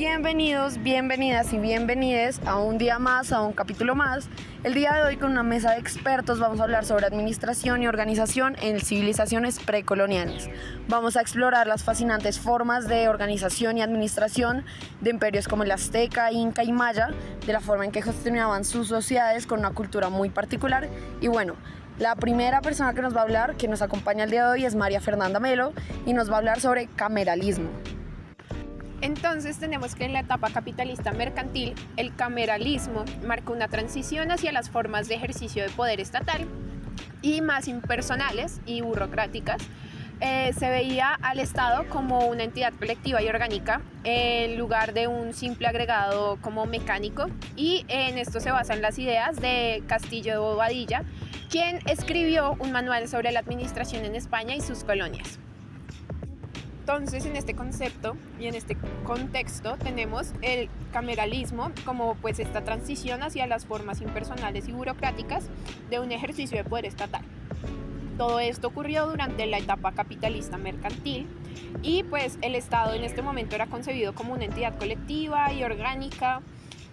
Bienvenidos, bienvenidas y bienvenides a un día más, a un capítulo más. El día de hoy con una mesa de expertos vamos a hablar sobre administración y organización en civilizaciones precoloniales. Vamos a explorar las fascinantes formas de organización y administración de imperios como el azteca, inca y maya, de la forma en que gestionaban sus sociedades con una cultura muy particular. Y bueno, la primera persona que nos va a hablar, que nos acompaña el día de hoy, es María Fernanda Melo y nos va a hablar sobre cameralismo. Entonces tenemos que en la etapa capitalista mercantil, el cameralismo marcó una transición hacia las formas de ejercicio de poder estatal y más impersonales y burocráticas. Se veía al Estado como una entidad colectiva y orgánica en lugar de un simple agregado como mecánico, y en esto se basan las ideas de Castillo de Bobadilla, quien escribió un manual sobre la administración en España y sus colonias. Entonces, en este concepto y en este contexto tenemos el cameralismo como pues esta transición hacia las formas impersonales y burocráticas de un ejercicio de poder estatal. Todo esto ocurrió durante la etapa capitalista mercantil y pues el Estado en este momento era concebido como una entidad colectiva y orgánica.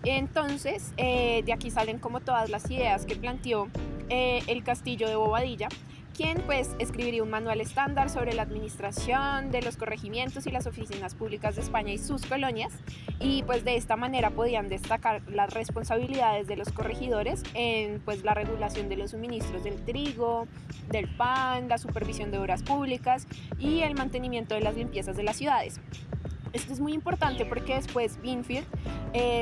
Entonces, de aquí salen como todas las ideas que planteó el Castillo de Bobadilla, quien pues escribiría un manual estándar sobre la administración de los corregimientos y las oficinas públicas de España y sus colonias, y pues de esta manera podían destacar las responsabilidades de los corregidores en pues la regulación de los suministros del trigo, del pan, la supervisión de obras públicas y el mantenimiento de las limpiezas de las ciudades. Esto es muy importante porque después Binfield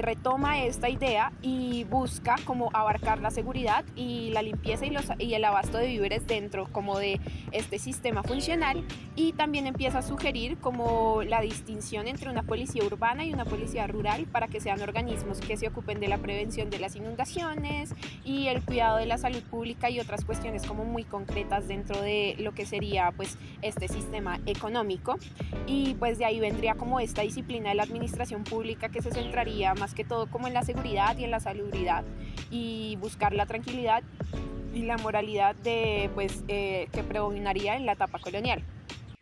retoma esta idea y busca como abarcar la seguridad y la limpieza y el abasto de víveres dentro como de este sistema funcional, y también empieza a sugerir como la distinción entre una policía urbana y una policía rural para que sean organismos que se ocupen de la prevención de las inundaciones y el cuidado de la salud pública y otras cuestiones como muy concretas dentro de lo que sería pues este sistema económico. Y pues de ahí vendría como esta disciplina de la administración pública que se centraría más que todo como en la seguridad y en la salubridad y buscar la tranquilidad y la moralidad de pues que predominaría en la etapa colonial.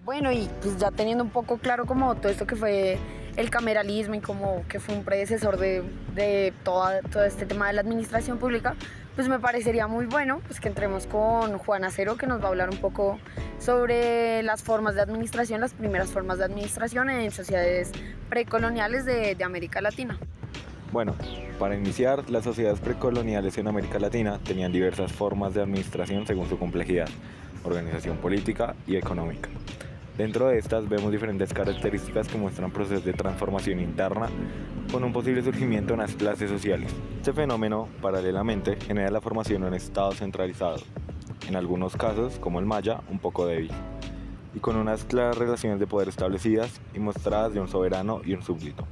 Bueno, y pues ya teniendo un poco claro como todo esto que fue el cameralismo y como que fue un predecesor de todo este tema de la administración pública, pues me parecería muy bueno pues que entremos con Juan Acero, que nos va a hablar un poco sobre las formas de administración, las primeras formas de administración en sociedades precoloniales de América Latina. Bueno, para iniciar, las sociedades precoloniales en América Latina tenían diversas formas de administración según su complejidad, organización política y económica. Dentro de estas vemos diferentes características que muestran procesos de transformación interna con un posible surgimiento en las clases sociales. Este fenómeno, paralelamente, genera la formación de un Estado centralizado, en algunos casos, como el maya, un poco débil, y con unas claras relaciones de poder establecidas y mostradas de un soberano y un súbdito.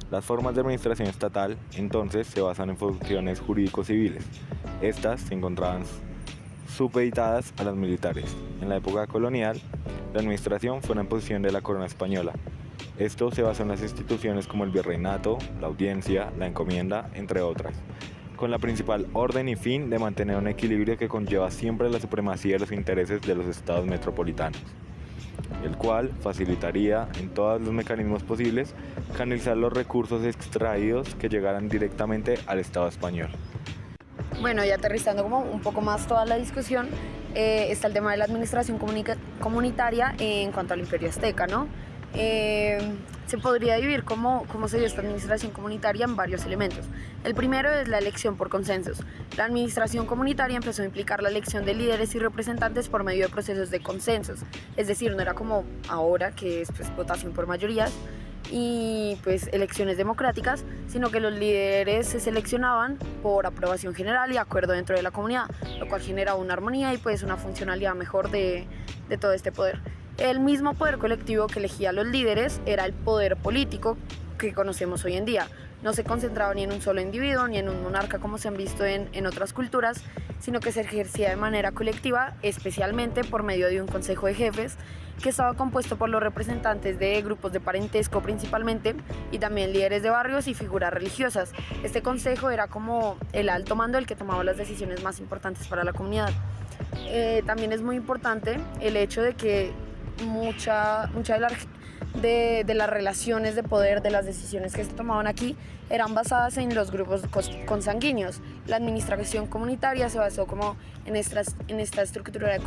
Las formas de administración estatal, entonces, se basan en funciones jurídico-civiles. Estas se encontraban supeditadas a las militares. En la época colonial, la administración fue una imposición de la corona española. Esto se basa en las instituciones como el virreinato, la audiencia, la encomienda, entre otras, con la principal orden y fin de mantener un equilibrio que conlleva siempre la supremacía de los intereses de los estados metropolitanos, el cual facilitaría en todos los mecanismos posibles canalizar los recursos extraídos que llegaran directamente al Estado español. Bueno, y aterrizando como un poco más toda la discusión, está el tema de la administración comunitaria en cuanto al imperio azteca, ¿no? Se podría dividir cómo se dio esta administración comunitaria en varios elementos. El primero es la elección por consensos. La administración comunitaria empezó a implicar la elección de líderes y representantes por medio de procesos de consensos, es decir, no era como ahora que es pues, votación por mayorías y pues elecciones democráticas, sino que los líderes se seleccionaban por aprobación general y acuerdo dentro de la comunidad, lo cual generaba una armonía y pues una funcionalidad mejor de todo este poder. El mismo poder colectivo que elegía a los líderes era el poder político que conocemos hoy en día. No se concentraba ni en un solo individuo ni en un monarca como se han visto en otras culturas, sino que se ejercía de manera colectiva, especialmente por medio de un consejo de jefes que estaba compuesto por los representantes de grupos de parentesco principalmente y también líderes de barrios y figuras religiosas. Este consejo era como el alto mando, el que tomaba las decisiones más importantes para la comunidad. También es muy importante el hecho de que mucha de las relaciones de poder, de las decisiones que se tomaban aquí, eran basadas en los grupos consanguíneos. La administración comunitaria se basó como en esta estructura de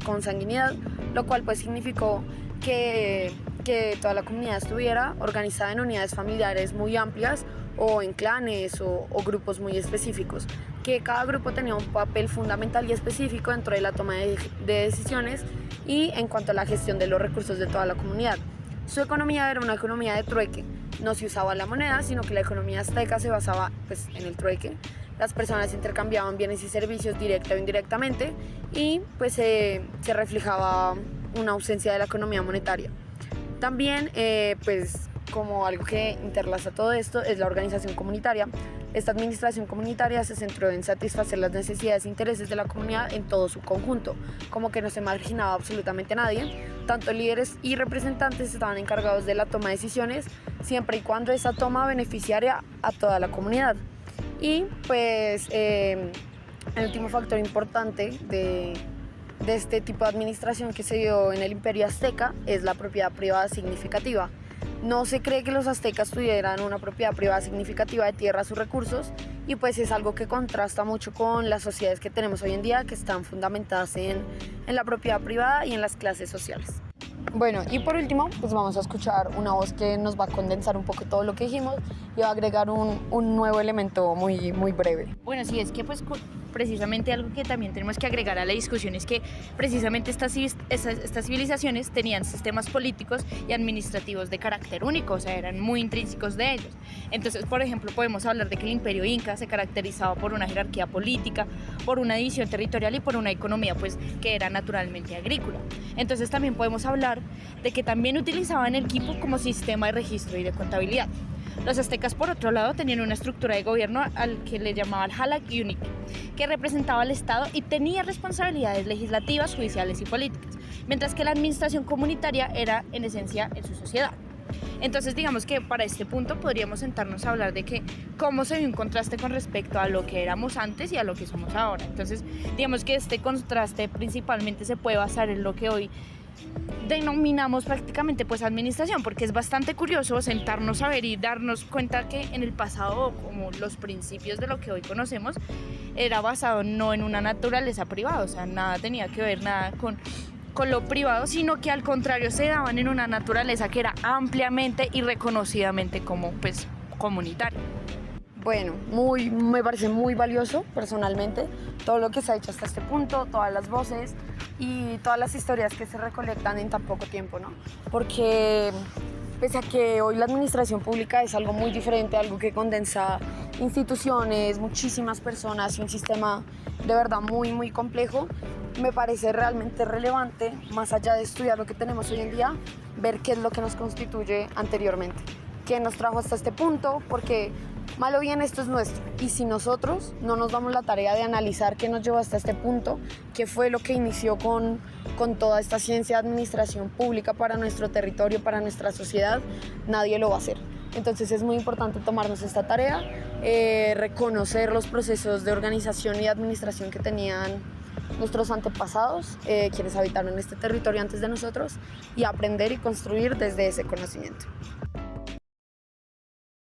consanguinidad, lo cual pues significó que toda la comunidad estuviera organizada en unidades familiares muy amplias o en clanes o grupos muy específicos, que cada grupo tenía un papel fundamental y específico dentro de la toma de decisiones y en cuanto a la gestión de los recursos de toda la comunidad. Su economía era una economía de trueque, no se usaba la moneda, sino que la economía azteca se basaba pues, en el trueque. Las personas intercambiaban bienes y servicios directa o indirectamente y pues se reflejaba una ausencia de la economía monetaria. También pues como algo que interlaza todo esto es la organización comunitaria. Esta administración comunitaria se centró en satisfacer las necesidades e intereses de la comunidad en todo su conjunto, como que no se marginaba absolutamente a nadie. Tanto líderes y representantes estaban encargados de la toma de decisiones, siempre y cuando esa toma beneficiara a toda la comunidad. Y pues el último factor importante de este tipo de administración que se dio en el Imperio Azteca es la propiedad privada significativa. No se cree que los aztecas tuvieran una propiedad privada significativa de tierras o recursos y pues es algo que contrasta mucho con las sociedades que tenemos hoy en día, que están fundamentadas en la propiedad privada y en las clases sociales. Bueno, y por último, pues vamos a escuchar una voz que nos va a condensar un poco todo lo que dijimos y va a agregar un nuevo elemento muy breve. Bueno, sí, es que pues precisamente algo que también tenemos que agregar a la discusión es que precisamente estas civilizaciones tenían sistemas políticos y administrativos de carácter único, o sea, eran muy intrínsecos de ellos. Entonces, por ejemplo, podemos hablar de que el imperio inca se caracterizaba por una jerarquía política, por una división territorial y por una economía pues que era naturalmente agrícola. Entonces también podemos hablar de que también utilizaban el quipu como sistema de registro y de contabilidad. Los aztecas, por otro lado, tenían una estructura de gobierno al que le llamaban Halac Yunik, que representaba al Estado y tenía responsabilidades legislativas, judiciales y políticas, mientras que la administración comunitaria era, en esencia, en su sociedad. Entonces, digamos que para este punto podríamos sentarnos a hablar de que cómo se ve un contraste con respecto a lo que éramos antes y a lo que somos ahora. Entonces, digamos que este contraste principalmente se puede basar en lo que hoy denominamos prácticamente pues administración, porque es bastante curioso sentarnos a ver y darnos cuenta que en el pasado, como los principios de lo que hoy conocemos, era basado no en una naturaleza privada, o sea, nada tenía que ver nada con lo privado, sino que al contrario se daban en una naturaleza que era ampliamente y reconocidamente como pues comunitaria. Bueno, me parece muy valioso personalmente todo lo que se ha hecho hasta este punto, todas las voces y todas las historias que se recolectan en tan poco tiempo, ¿no? Porque pese a que hoy la administración pública es algo muy diferente, algo que condensa instituciones, muchísimas personas y un sistema de verdad muy complejo, me parece realmente relevante, más allá de estudiar lo que tenemos hoy en día, ver qué es lo que nos constituye anteriormente, qué nos trajo hasta este punto, porque mal o bien esto es nuestro, y si nosotros no nos damos la tarea de analizar qué nos llevó hasta este punto, qué fue lo que inició con toda esta ciencia de administración pública para nuestro territorio, para nuestra sociedad, nadie lo va a hacer. Entonces es muy importante tomarnos esta tarea, reconocer los procesos de organización y administración que tenían nuestros antepasados, quienes habitaron este territorio antes de nosotros, y aprender y construir desde ese conocimiento.